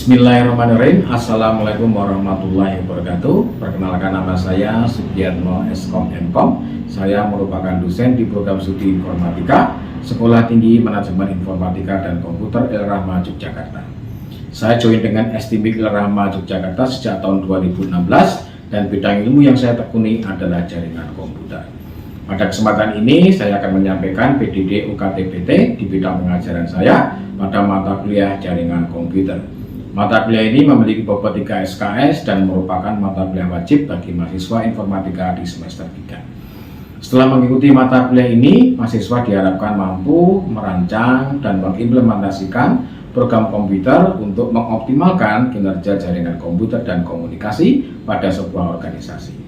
Bismillahirrahmanirrahim. Assalamualaikum warahmatullahi wabarakatuh. Perkenalkan, nama saya Sugiatno Eskom Mkom. Saya merupakan dosen di program studi Informatika Sekolah Tinggi Manajemen Informatika dan Komputer Ilrahma Yogyakarta. Saya join dengan STMIK Ilrahma Yogyakarta sejak tahun 2016 dan bidang ilmu yang saya tekuni adalah jaringan komputer. Pada kesempatan ini saya akan menyampaikan PDD UKT-PT di bidang pengajaran saya pada mata kuliah jaringan komputer. Mata kuliah ini memiliki bobot 3 SKS dan merupakan mata kuliah wajib bagi mahasiswa informatika di semester 3. Setelah mengikuti mata kuliah ini, mahasiswa diharapkan mampu merancang dan mengimplementasikan program komputer untuk mengoptimalkan kinerja jaringan komputer dan komunikasi pada sebuah organisasi.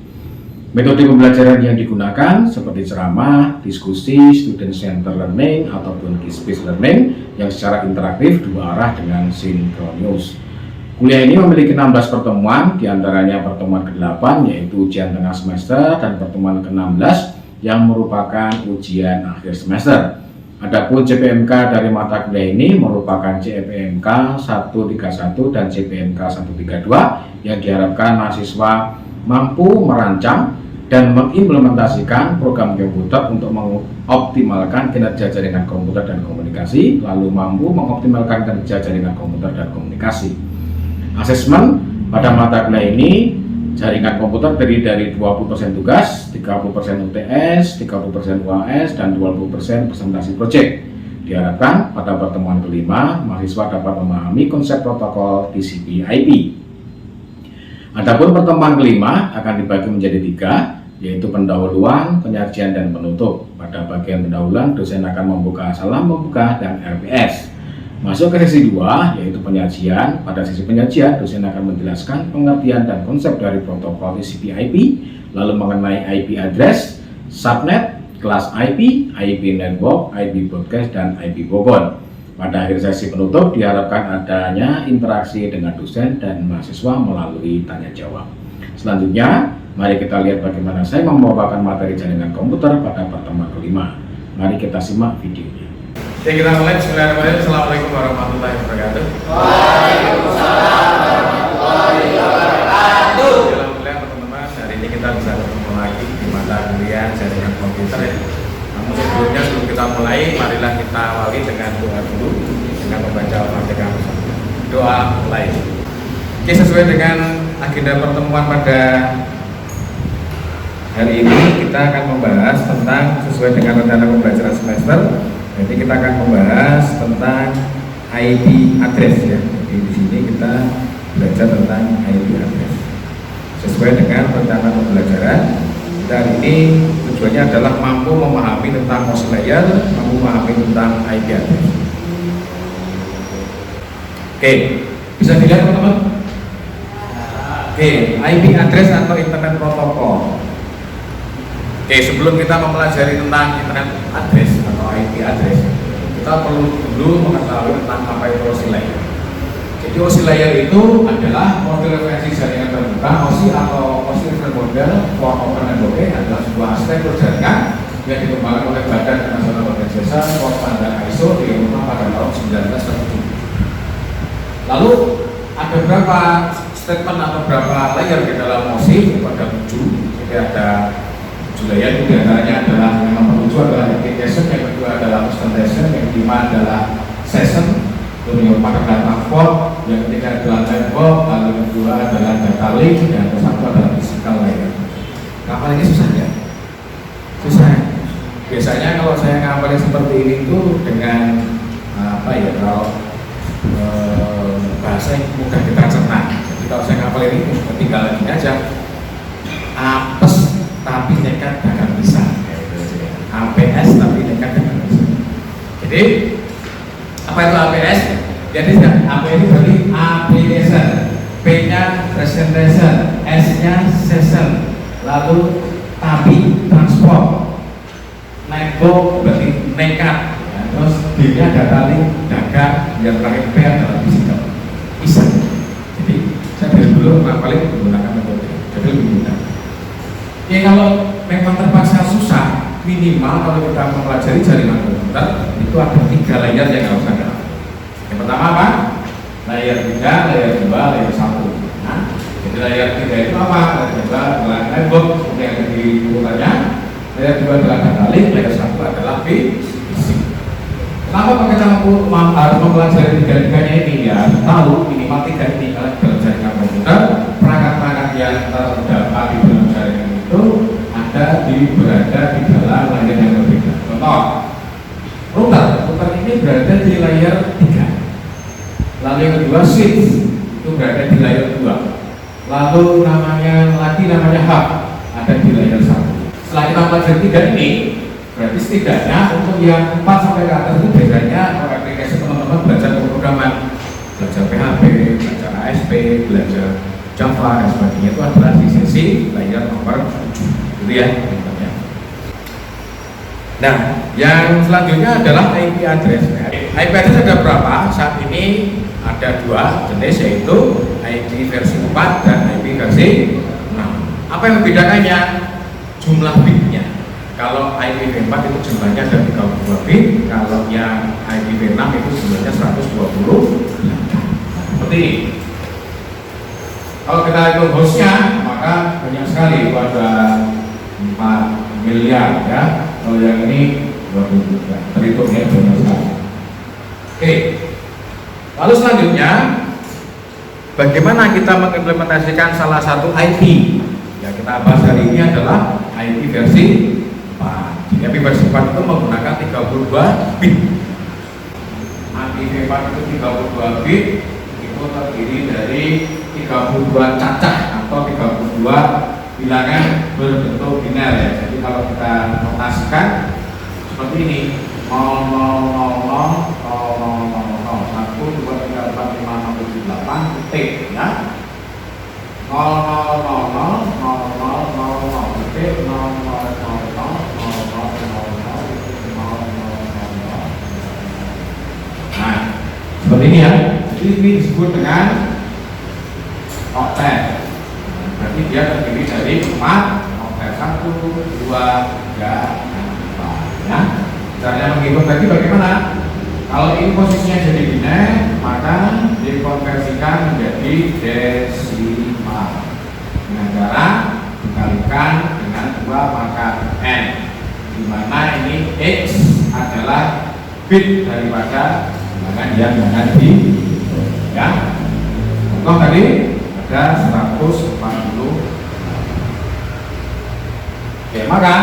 Metode pembelajaran yang digunakan seperti ceramah, diskusi, student center learning ataupun case-based learning yang secara interaktif dua arah dengan sinkronus. Kuliah ini memiliki 16 pertemuan, diantaranya pertemuan ke-8 yaitu ujian tengah semester dan pertemuan ke-16 yang merupakan ujian akhir semester. Adapun CPMK dari mata kuliah ini merupakan CPMK 131 dan CPMK 132 yang diharapkan mahasiswa mampu merancang dan mengimplementasikan program komputer untuk mengoptimalkan kinerja jaringan komputer dan komunikasi, lalu mampu mengoptimalkan kinerja jaringan komputer dan komunikasi. Asesmen pada mata kuliah ini, jaringan komputer terdiri dari 20% tugas, 30% UTS, 30% UAS, dan 20% presentasi proyek. Diharapkan pada pertemuan kelima, mahasiswa dapat memahami konsep protokol TCP/IP. Adapun pertemuan kelima akan dibagi menjadi 3, yaitu pendahuluan, penyajian, dan penutup. Pada bagian pendahuluan, dosen akan membuka salam pembuka dan RPS. Masuk ke sesi 2, yaitu penyajian. Pada sesi penyajian, dosen akan menjelaskan pengertian dan konsep dari protokol TCP/IP, lalu mengenai IP address, subnet, kelas IP, IP network, IP broadcast, dan IP bogon. Pada akhir sesi penutup diharapkan adanya interaksi dengan dosen dan mahasiswa melalui tanya jawab. Selanjutnya, mari kita lihat bagaimana saya membawakan materi jaringan komputer pada pertemuan kelima. Mari kita simak videonya. Oke, kita mulai. Bismillahirrahmanirrahim. Assalamualaikum warahmatullahi wabarakatuh. Waalaikumsalam warahmatullahi wabarakatuh. Alhamdulillah teman-teman, hari ini kita bisa bertemu lagi di mata kuliah jaringan komputer ya. Namun sebelumnya, sebelum kita mulai, marilah kita awali dengan doa dulu, dengan membaca Al-Fatihah bersama. Doa mulai. Oke, sesuai dengan agenda pertemuan pada hari ini, kita akan membahas tentang sesuai dengan rencana pembelajaran semester. Jadi kita akan membahas tentang IP address ya. Jadi di sini kita belajar tentang IP address. Sesuai dengan rencana pembelajaran, kita hari ini tujuannya adalah mampu memahami tentang host layer, mampu memahami tentang IP address. Oke, bisa dilihat teman-teman? Oke, IP address atau internet protokol. Oke, sebelum kita mempelajari tentang internet address atau IP address, kita perlu dulu mengetahui tentang apa itu OSI layer. Jadi OSI layer itu adalah model referensi jaringan terbuka. OSI atau OSI Reference Model for Open Networking adalah sebuah arsitektur jaringan yang dikembangkan oleh Badan Nasional Organisasi for Standar ISO di rumah pada tahun 1997. Lalu ada berapa statement atau berapa layer di dalam OSI? Ada 7. Jadi ada layer, itu diantaranya adalah yang nomor 7 adalah application, yang kedua adalah presentation, yang kelima adalah session, kemudian pada transport, yang ketiga adalah network, lalu yang kedua adalah data link, dan yang satu adalah physical layer. Ngapal ini susah ya? Susah. Biasanya kalau saya ngapalin seperti ini itu dengan apa ya, kalau bahasa yang mudah kita cerna. Jadi kalau saya ngapalin ini tinggal gini aja, apes tapi nekat dagang pisang, APS tapi nekat dagang pisang. Jadi apa itu APS? Jadi AP ini berarti application, P-nya presentation, S-nya session, lalu tapi transport, network berarti nekat, ya. Terus D-nya data link, dagang, yang terakhir P adalah physical, pisang. Jadi saya bilang dulu paling menggunakan metode, jadi lebih mudah. Ya kalau memang terpaksa susah, minimal kalau kita mempelajari jaringan komputer itu ada 3 layer yang harus ada. Yang pertama apa? layer 3, layer 2, layer 1. Nah, jadi layer 3 itu apa? Layer 2 adalah network seperti yang di urutannya. Layer 2 adalah data link, layer 1 adalah fisik. Kenapa pakai campur harus mempelajari tiga-tiganya ini? Ya tahu minimal tiga ini kalau dalam jaringan komputer perangkat-perangkat yang terdapat di dalam jaringan itu berada di dalam layer yang berbeda. Contoh, router ini berada di layer 3. Lalu yang kedua switch itu berada di layer 2. Lalu namanya hub ada di layer 1. Setelah kita pelajari tiga ini, berarti setidaknya untuk yang 4 sampai ke atas itu bedanya aplikasi teman-teman belajar pemrograman, belajar PHP, belajar ASP, belajar Java dan sebagainya itu adalah di sisi layer nomor 7 gitu ya. Nah, yang selanjutnya adalah IP address. IP address ada berapa? Saat ini ada 2 jenis, yaitu IP versi 4 dan IP versi 6. Apa yang membedakannya? Jumlah bitnya. Kalau IPv4 itu jumlahnya ada 32 bit, kalau yang IPv6 itu jumlahnya 120. Seperti ini. Kalau kita hitung hostnya, maka banyak sekali, ada 4 miliar ya. Kalau yang ini 20 juta, terhitungnya banyak sekali. Oke. Lalu selanjutnya, bagaimana kita mengimplementasikan salah satu IP? Ya, kita bahas hari ini adalah IP versi 4. Jadi IP versi 4 itu menggunakan 32 bit. IP4 itu 32 bit, itu terdiri dari 32 cacah atau 32 bilangan berbentuk biner ya. Jadi kalau kita notasikan seperti ini 0 0 0 0 0 0 1 2 3 4 5 6 7 8 titik ya. 0 0 0 0 0 0 0 titik 0 0 0 0 0 0 0 0 0 0. Nah, seperti ini ya. Jadi ini disebut dengan oktet. Berarti dia terdiri dari 4 oktet 1, 2, 3, 4 ya. Caranya menghitung tadi bagaimana? Kalau ini posisinya jadi biner, maka dikonversikan menjadi desimal dengan cara dikalikan dengan 2 maka n, di mana ini x adalah bit daripada bilangan yang jangan di ya. Contoh tadi ada 140. Oke, maka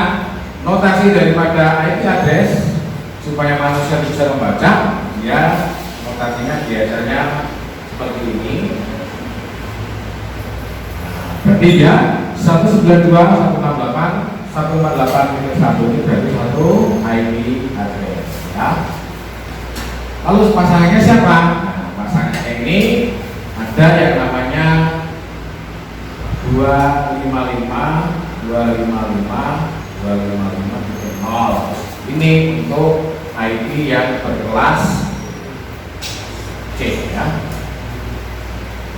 notasi daripada IP address supaya manusia bisa membaca, ya notasinya biasanya seperti ini. Berarti ya 192, 168, 148 1 ini berarti satu IP address ya. Lalu pasangannya siapa? Nah, pasangannya ini ada yang namanya 255 0. Ini untuk IP yang berkelas C ya.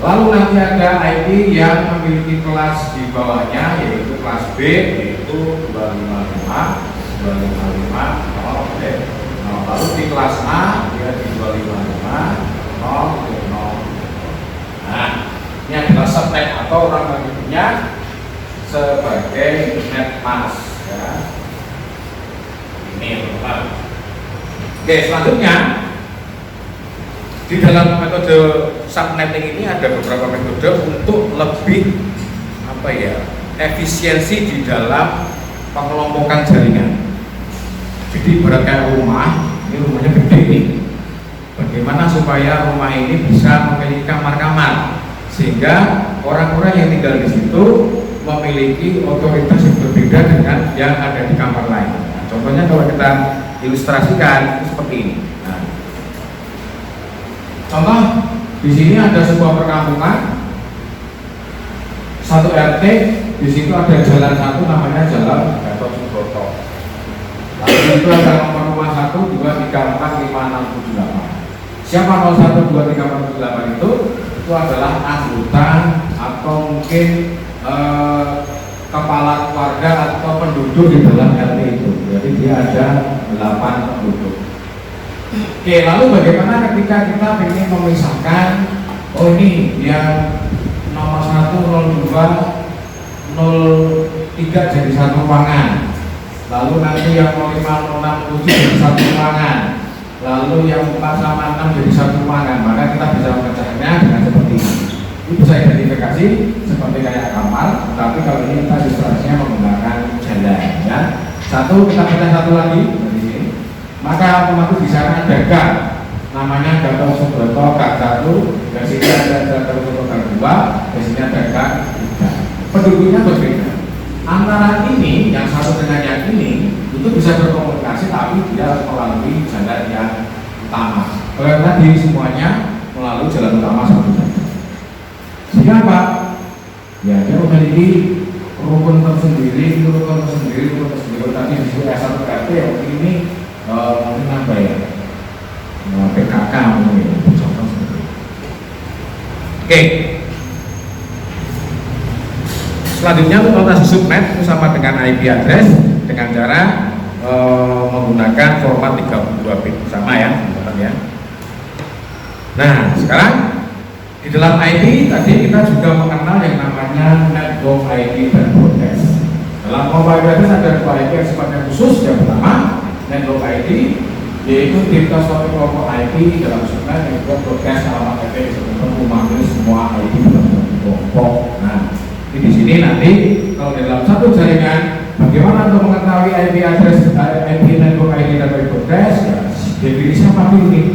Lalu nanti ada IP yang memiliki kelas di bawahnya, yaitu kelas B, yaitu 255 0. Lalu di kelas A dia di 255 0. Nah, ini adalah subnet atau orang menyebutnya sebagai net mask ya. Ini teman-teman. Oke, selanjutnya di dalam metode subnetting ini ada beberapa metode untuk lebih efisiensi di dalam pengelompokan jaringan. Jadi beratnya rumah, ini rumahnya gede nih. Bagaimana supaya rumah ini bisa memiliki kamar-kamar sehingga orang-orang yang tinggal di situ memiliki otoritas yang berbeda dengan yang ada di kamar lain. Nah, contohnya kalau kita ilustrasikan seperti ini. Nah, contoh di sini ada sebuah perkampungan, satu RT, di situ ada jalan satu namanya Jalan Gatot Subroto. Lalu itu ada nomor rumah 1, 2, 3, 4, 5, 6, 7, 8. Siapa 01, 2, 3, 4, 7, 8 itu adalah anggota atau mungkin kepala keluarga atau penduduk di dalam RT itu. Jadi dia ada 8 penduduk. Oke, lalu bagaimana ketika kita ingin memisahkan, oh ini yang nomor 1, 02, 03 jadi satu ruangan, lalu nanti yang 05, 06, 07 jadi satu ruangan, lalu yang 4 sama 6 jadi satu ruangan, maka kita bisa memecahnya dengan seperti ini. Ini bisa identifikasi seperti kayak kamar, tapi kalau ini kita ilustrasinya menggunakan jalan ya. Satu kita pecah satu lagi dari sini, maka otomatis di sana ada gang, namanya Gatot Subroto gang 1, dari sini ada Gatot Subroto gang 2, dari sini ada gang 3. Penduduknya berbeda. Antara ini yang satu dengan yang ini itu bisa berkomunikasi, tapi dia harus melalui jalan yang utama. Kalau tadi semuanya melalui jalan utama satu saja. Sehingga apa? Ya dia memiliki rukun tersendiri, rukun tersendiri. Tadi di sini S1 RT, ini mungkin apa ya? PKK mungkin. Contoh seperti itu. Oke. Selanjutnya untuk notasi subnet itu sama dengan IP address dengan cara menggunakan format 32 bit sama ya, teman-teman ya. Nah, sekarang di dalam IP tadi kita juga mengenal yang namanya network IP dan broadcast. Dalam kelompok IP address ada dua IP yang sifatnya khusus. Yang pertama network IP, yaitu kita suatu kelompok IP dalam subnet yang broadcast alamat IP untuk memanggil semua IP dalam kelompok. Nah, di sini nanti kalau dalam satu jaringan bagaimana untuk mengetahui IP address, IP network ID dan IP broadcast ya, definisi apa dulu nih?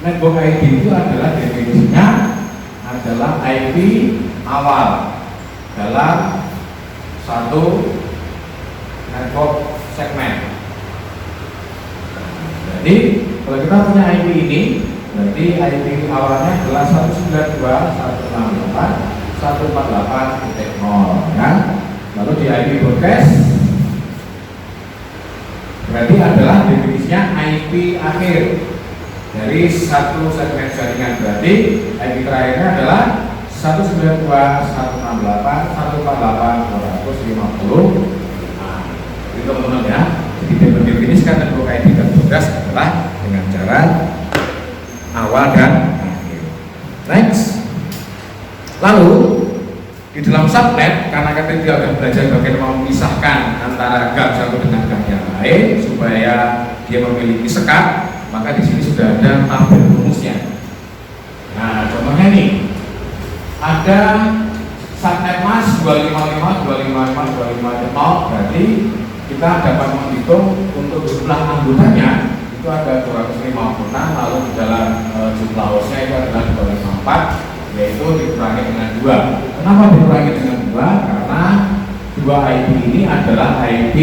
Network ID itu adalah definisinya adalah IP awal dalam satu network segmen. Jadi kalau kita punya IP ini, berarti IP awalnya adalah 192.168.148.0 ya. Lalu di IP broadcast berarti adalah definisinya IP akhir dari satu segmen jaringan, berarti IP terakhirnya adalah 192.168.148.250. Nah, itu teman-teman ya. Jadi mendefinisikan network ID dan broadcast adalah dengan cara awal dan akhir. Next. Lalu di dalam subnet, karena kita tidak akan belajar bagaimana memisahkan antara gang satu dengan gang yang lain supaya dia memiliki sekat, maka di sini sudah ada tabel rumusnya. Nah, contohnya nih, ada subnet mas 255.255.255.0, berarti kita dapat menghitung untuk jumlah anggotanya itu ada 256, lalu di dalam jumlah hostnya itu adalah 254. Yaitu dikurangi dengan 2. Kenapa dikurangi dengan 2? Karena dua IP ini adalah IP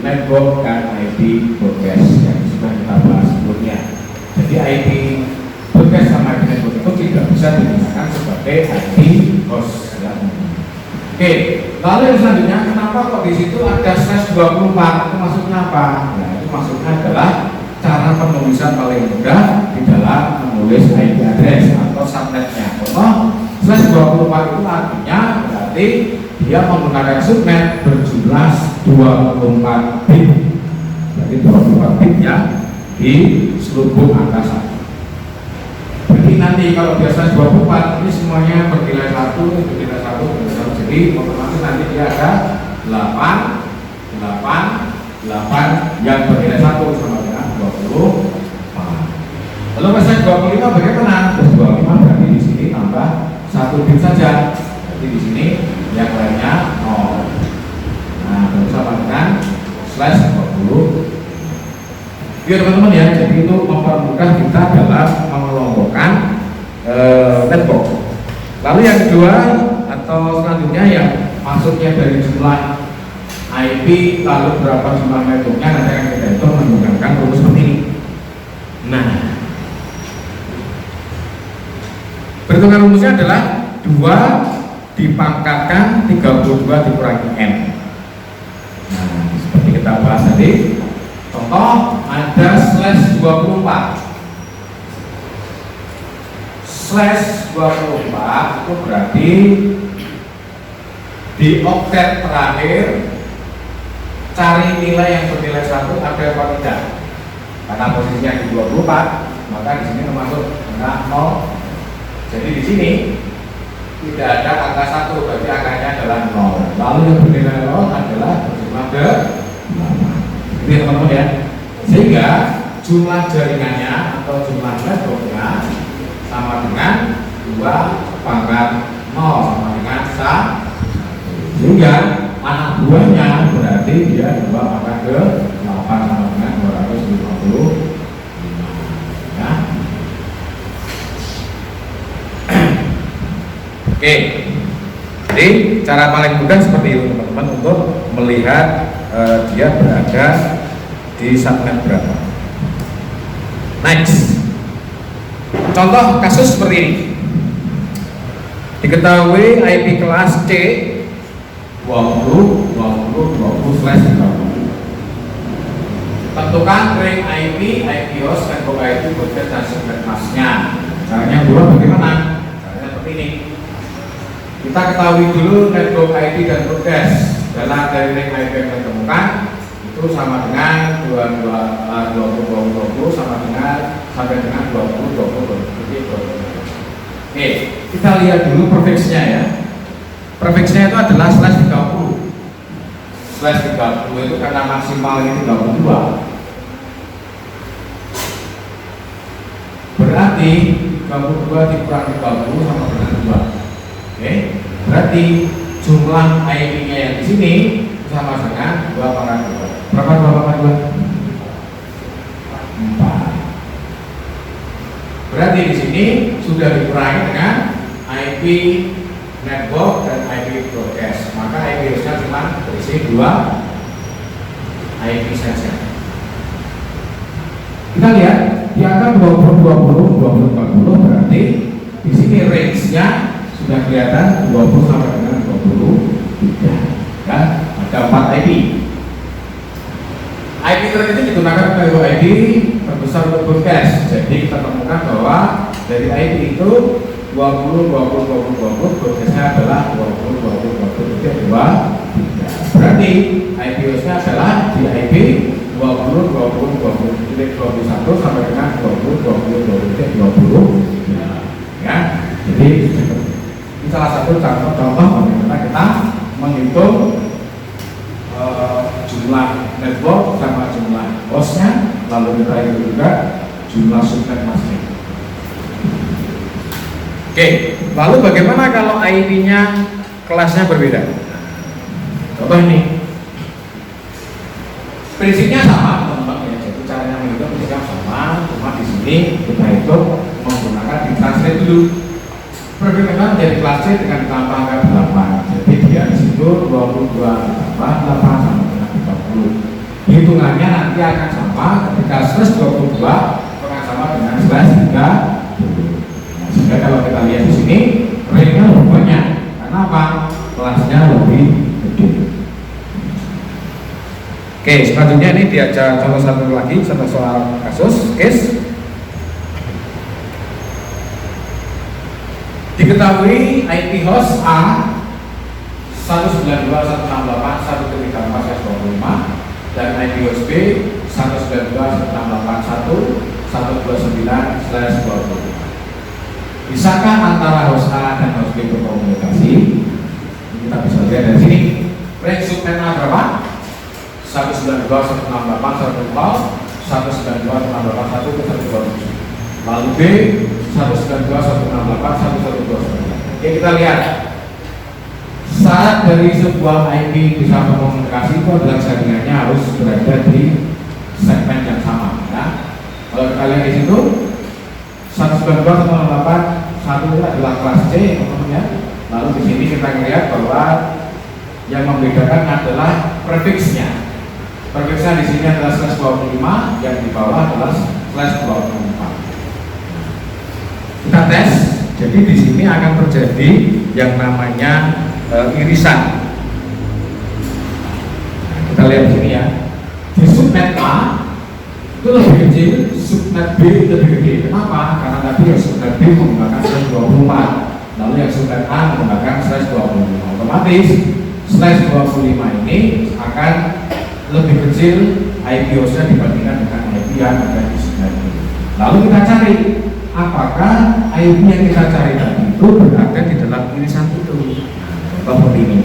network dan IP broadcast yang sudah kita bahas sebelumnya. Jadi IP broadcast sama IP network itu tidak bisa digunakan sebagai IP host ya. Oke, lalu yang selanjutnya, kenapa kok di situ ada /24? Itu maksudnya apa? Nah, itu maksudnya adalah cara penulisan paling mudah di dalam menulis IP address atau subnetnya. Contoh, /24 itu artinya berarti dia menggunakan subnet berjumlah 24 bit. Berarti 24 bit ya di selubung angka 1. Jadi nanti kalau biasa 24 ini semuanya bernilai 1, bernilai 1, bernilai 1. Jadi otomatis nanti dia ada 8 yang bernilai 1 sama dengan 20. Lalu pasal 25 bagaimana? 25 berarti di sini tambah 1 bit saja. Jadi di sini yang lainnya 0. Nah, baru sama dengan /20. Biar teman-teman ya, jadi itu mempermudah kita dalam mengelompokkan network. Lalu yang kedua atau selanjutnya yang maksudnya dari jumlah IP lalu berapa jumlah networknya nanti akan kita hitung menggunakan rumus seperti ini. Nah, perhitungan rumusnya adalah 2 dipangkatkan 32 dikurangi N. Nah, seperti kita bahas tadi. Contoh, ada /24. /24 itu berarti di oktet terakhir cari nilai yang bernilai 1 ada apa tidak? Karena posisinya di 24, maka di sini termasuk angka 0. Jadi di sini tidak ada angka 1, berarti angkanya adalah 0. Lalu yang bernilai 0 adalah berjumlah 8. Ini teman-teman ya. Sehingga jumlah jaringannya atau jumlah networknya sama dengan 2 pangkat 0 sama dengan 1. Sehingga anak buahnya berarti dia 2 pangkat ke 8 sama dengan 255 ya. Oke, jadi cara paling mudah seperti itu teman-teman untuk melihat dia berada di subnet berapa. Next, contoh kasus seperti ini. Diketahui IP kelas C 20/20/30. Tentukan ring IP, IP host, network IP, broadcast dan subnet masknya. Caranya dua bagaimana? Caranya seperti ini. Kita ketahui dulu network IP dan broadcast. Dalam dari ring IP yang kita temukan itu sama dengan 20/20 sama dengan sampai dengan 20/20. Oke, kita lihat dulu prefixnya ya. Prefixnya itu adalah /30. /30 itu karena maksimal ini 32. Berarti 32 dikurangi 30 sama dengan 2. Oke, berarti jumlah IP-nya yang di sini sama dengan 2 pangkat 2. Berapa 2 pangkat 2? 4. Berarti di sini sudah dikurangi dengan IP network dan IP broadcast. Maka IP hostnya cuma berisi 2 IP saja. Kita lihat di angka 20/20/40 berarti di sini range-nya sudah kelihatan 20 sampai dengan 23. Ya, ada 4 IP. IP terkecil digunakan untuk IP terbesar untuk broadcast. Jadi kita temukan bahwa dari IP itu 20/20/20 broadcastnya adalah 20/20/23. Berarti IP hostnya adalah di IP 20/20/21 sampai dengan 20/20/20. Ya, jadi ini salah satu contoh bagaimana kita menghitung jumlah network sama jumlah hostnya, lalu kita hitung juga jumlah subnet masknya. Oke, lalu bagaimana kalau IP-nya kelasnya berbeda? Contoh ini, prinsipnya sama teman-teman ya. Jadi caranya menghitung prinsipnya sama, cuma di sini kita hitung menggunakan ditranslate dulu. Perbedaan menjadi kelas C dengan tambah angka 8. Jadi dia di situ 22/8 sama dengan 30. Hitungannya nanti akan sama ketika /22 akan sama dengan /30. Sehingga kalau kita lihat di sini ringnya lebih banyak. Karena apa? Kelasnya lebih gede. Oke, selanjutnya ini diajar contoh satu lagi, contoh soal kasus case. Diketahui IP host A 192.168.1.34/25 dan IP host B 192.168.1.129/25. Bisakah antara host A dan host B berkomunikasi? Kita bisa lihat dari sini. Range subnet A berapa? 192.168.1.192.1.127. Lalu B 192.168.1.129. Oke, kita lihat. Syarat dari sebuah IP bisa berkomunikasi itu adalah jaringannya harus berada di segmen yang sama. Ya. Kalau kita lihat di situ 192.168.1 itu adalah kelas C, teman-teman ya. Lalu di sini kita lihat bahwa yang membedakan adalah prefixnya. Prefixnya di sini adalah /25, yang di bawah adalah /24. Kita tes, jadi di sini akan terjadi yang namanya irisan. Nah, kita lihat di sini ya. Di subnet A itu lebih kecil, subnet B lebih gede. Kenapa? Karena tadi yang subnet B menggunakan /24, lalu yang subnet A menggunakan /25. Otomatis /25 ini akan lebih kecil IP hostnya dibandingkan dengan IP yang ada di sini. Lalu kita cari apakah IP yang kita cari tadi itu berada di dalam irisan itu. Nah, seperti ini.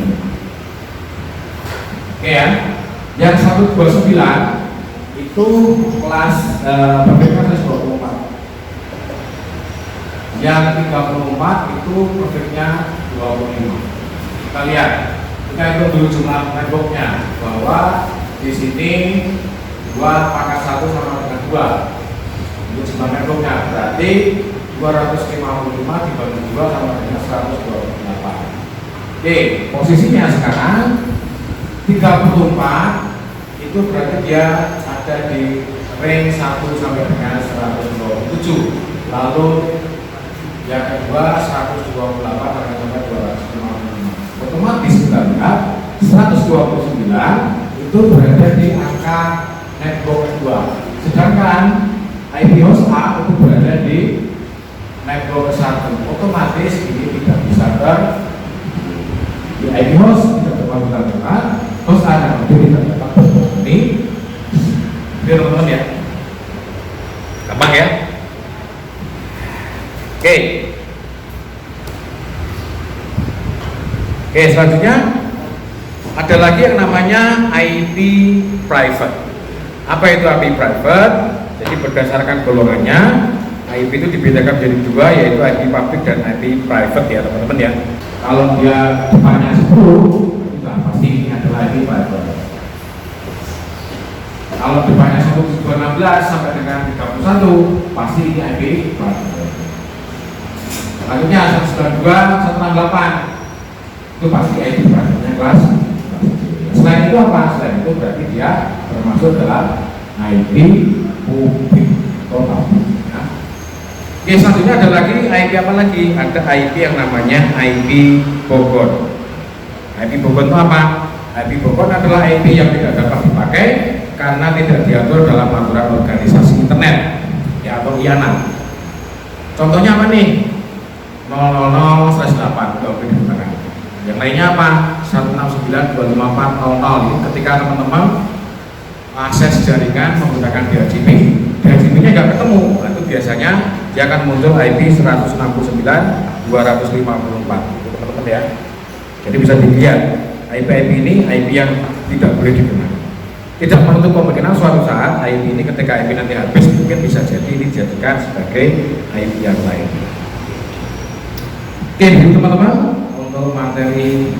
Oke ya, yang 129 itu kelas perfect 124. Yang 34 itu perfectnya 25. Kita lihat, kita hitung dulu jumlah networknya bahwa di sini 2 pangkat 1 sama dengan 2. Itu jumlah networknya berarti 255 dibagi 2 sama dengan 128. Oke, posisinya sekarang 34 itu berarti dia ada di range 1 sampai dengan 127. Lalu yang kedua 128 sampai 255. Otomatis kita lihat 129 itu berada di angka network kedua. Sedangkan IP host A itu berada di network ke-1. Otomatis ini tidak bisa di IP host tidak dapat kita temukan, host A dan B tidak dapat ini. Biar teman-teman ya, gampang ya. Oke, selanjutnya ada lagi yang namanya IP private. Apa itu IP private? Jadi berdasarkan golongannya, IP itu dibedakan menjadi dua, yaitu IP public dan IP private ya teman-teman ya. Kalau dia depannya 10, itu pasti ini adalah IP private. Kalau depannya 16 sampai dengan 31, pasti ini IP private. Selanjutnya 192, 168 itu pasti IP private-nya kelas. Selain itu apa? Selain itu berarti dia termasuk dalam IP publik atau publik ya. Oke, selanjutnya ada lagi IP apa lagi? Ada IP yang namanya IP Bogor. IP Bogor itu apa? IP Bogor adalah IP yang tidak dapat dipakai karena tidak diatur dalam aturan organisasi internet ya, atau IANA. Contohnya apa nih? 000/8 nggak boleh digunakan. Yang lainnya apa? 169.254.00. Ini ketika teman-teman akses jaringan menggunakan DHCP, DHCP-nya nggak ketemu, nah, itu biasanya dia akan muncul IP 169.254 itu teman-teman ya. Jadi bisa dilihat IP ini IP yang tidak boleh digunakan. Tidak menutup kemungkinan suatu saat IP ini ketika IP nanti habis mungkin bisa jadi ini dijadikan sebagai IP yang lain. Oke, teman-teman, untuk materi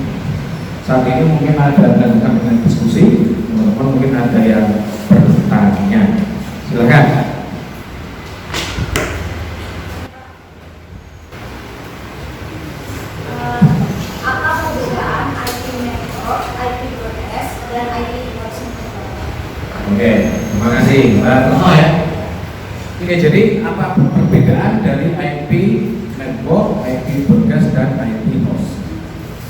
saat ini mungkin ada dilanjutkan dengan diskusi. Teman-teman mungkin ada yang bertanya, silakan. Apa perbedaan IP network, IP broadcast, dan IP host? Oke, terima kasih Mbak Retno ya. Oke, jadi apa perbedaan dari IP network, IP broadcast, dan IP host?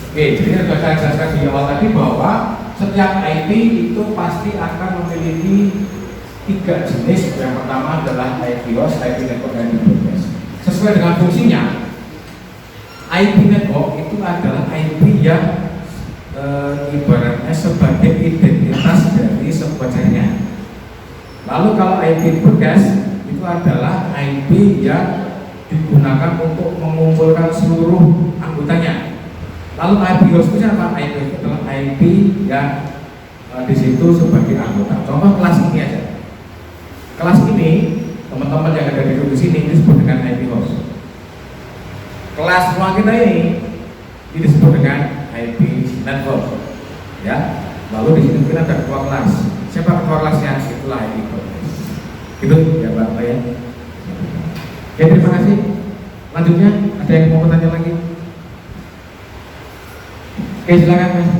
Oke, jadi sudah saya jelaskan di awal tadi bahwa setiap IP itu pasti akan memiliki 3 jenis. Yang pertama adalah IP host, IP network, dan IP broadcast. Sesuai dengan fungsinya, IP network itu adalah IP yang ibaratnya sebagai identitas dari sebuah jaringan. Lalu kalau IP broadcast itu adalah IP yang digunakan untuk mengumpulkan seluruh anggotanya. Lalu IP host itu apa? IP itu adalah IP yang di situ sebagai anggota. Contoh kelas ini aja. Kelas ini teman-teman yang ada di sini disebut dengan IP host. Kelas ruang kita ini disebut dengan IP network. Ya. Lalu di sini kita ada ketua kelas. Siapa ketua kelasnya? Itulah IP broadcast. Gitu ya Pak ya. Oke, terima kasih. Lanjutnya ada yang mau bertanya lagi? Oke, silakan Mas.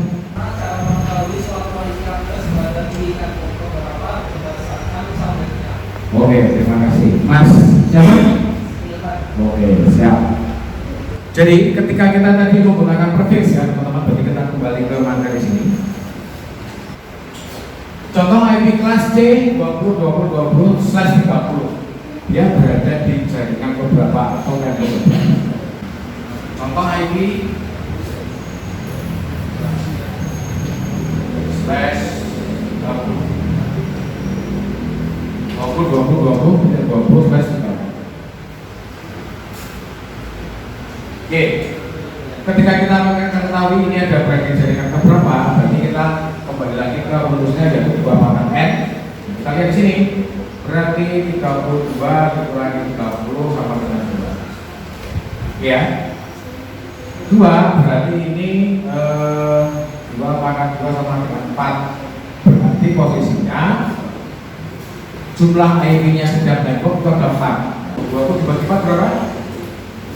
Cara mengetahui suatu kualitas berada di network beberapa berdasarkan sampelnya. Oke, terima kasih. Mas, siapa? Oke, siap. Jadi ketika kita tadi menggunakan prefix ya, teman-teman, berarti kita kembali ke materi sini. Contoh IP kelas C 20.20.20/30. Dia berada di jaringan beberapa atau network beberapa. Contoh IP /20.20/30 20/30. Oke, ketika kita mengetahui ini ada bracket jaringan keberapa, berarti kita kembali lagi ke rumusnya yaitu 2 pangkat N. Kita lihat di sini, berarti 32 dikurangi 30 sama dengan 2. Ya, 2 berarti ini 2 pangkat 2 sama dengan 4. Berarti posisinya jumlah IP-nya setiap network itu ada 4. 2 itu dibagi 4 berapa?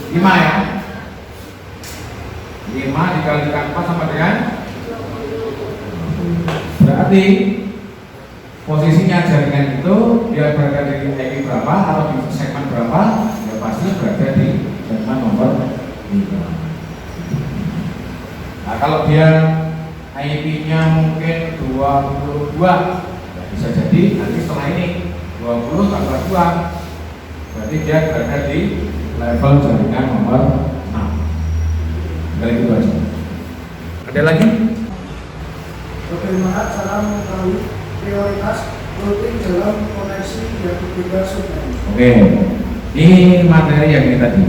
5 ya. 5 dikalikan 4 sama dengan, berarti posisinya jaringan itu dia berada di IP berapa atau di segmen berapa, ya pasti berada di segmen nomor 5. Nah, kalau dia IP-nya mungkin 22, ya bisa jadi nanti setelah ini 20 tambah 2, berarti dia berada di level jaringan nomor 6. Dari itu aja. Ada lagi? Bagaimana cara mengetahui prioritas routing dalam koneksi yang berbeda segmen? Oke, ini materi yang ini tadi.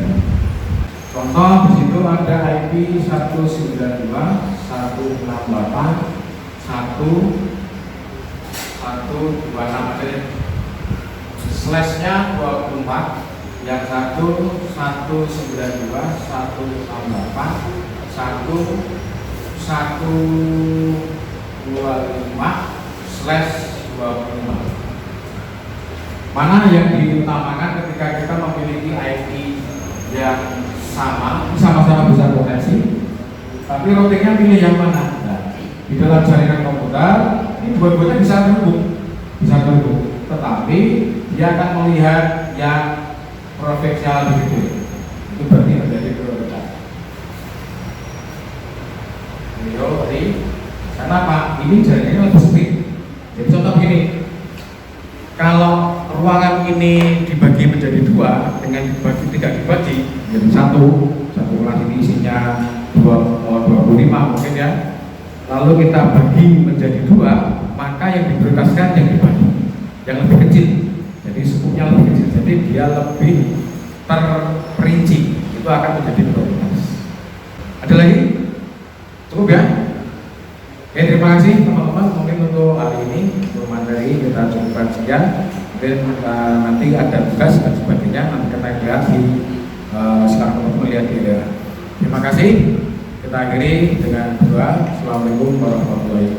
Contoh di situ ada IP 192, 168, 126 aja. Slashnya 24. Yang satu 192, 168, 125/25. Mana yang diutamakan ketika kita memiliki IP yang sama-sama bisa koneksi, tapi routingnya pilih yang mana? Nah, di dalam jaringan komputer ini dua-duanya bisa terhubung, tetapi dia akan melihat yang provinsial begitu, itu berarti menjadi prioritas. Kenapa? Ini jaringannya lebih sempit. Jadi contoh begini, kalau ruangan ini dibagi menjadi 2 dengan dibagi 3 dibagi jadi satu kelas ini isinya 25 mungkin ya. Lalu kita bagi menjadi 2, maka yang diprioritaskan yang dibagi, yang lebih kecil. Jadi skupnya lebih kecil, jadi dia lebih terperinci, itu akan menjadi prioritas. Ada lagi? Cukup ya? Oke, terima kasih teman-teman. Mungkin untuk hari ini, untuk materi kita cukupkan sekian. Mungkin nanti ada tugas dan sebagainya, nanti kita lihat di silakan teman-teman lihat di daerah. Terima kasih. Kita akhiri dengan doa. Assalamualaikum warahmatullahi wabarakatuh.